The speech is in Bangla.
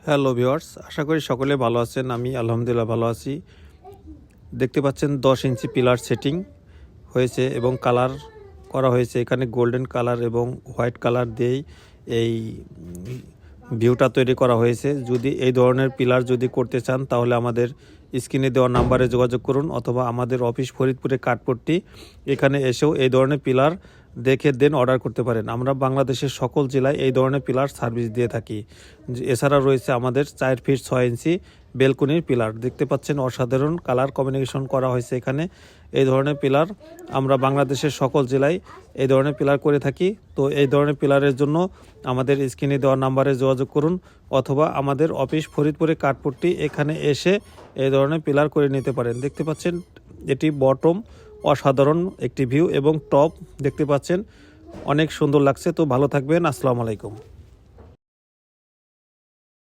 হ্যালো ভিউয়ার্স, আশা করি সকলে ভালো আছেন। আমি আলহামদুলিল্লাহ ভালো আছি। দেখতে পাচ্ছেন 10 ইঞ্চি পিলার সেটিং হয়েছে এবং কালার করা হয়েছে। এখানে গোল্ডেন কালার এবং হোয়াইট কালার দিয়েই এই ভিউটা তৈরি করা হয়েছে। যদি এই ধরনের পিলার যদি করতে চান তাহলে আমাদের স্ক্রিনে দেওয়া নাম্বারে যোগাযোগ করুন, অথবা আমাদের অফিস ফরিদপুরে কাঠপট্টি, এখানে এসেও এই ধরনের পিলার দেখে দেন অর্ডার করতে পারেন। আমরা বাংলাদেশের সকল জেলায় এই ধরনের পিলার সার্ভিস দিয়ে থাকি। এছাড়া রয়েছে আমাদের 4 ফিট 6 ইঞ্চি বেলকনির পিলার। দেখতে পাচ্ছেন অসাধারণ কালার কম্বিনেশন করা হয়েছে এখানে। এই ধরনের পিলার আমরা বাংলাদেশের সকল জেলায় এই ধরনের পিলার করে থাকি। তো এই ধরনের পিলারের জন্য আমাদের স্ক্রিনে দেওয়া নাম্বারে যোগাযোগ করুন, অথবা আমাদের অফিস ফরিদপুরে কাঠপট্টি, এখানে এসে এই ধরনের পিলার করে নিতে পারেন। দেখতে পাচ্ছেন এটি বটম, অসাধারণ একটি ভিউ, এবং টপ দেখতে পাচ্ছেন অনেক সুন্দর লাগছে। তো ভালো থাকবেন, আসসালামু আলাইকুম।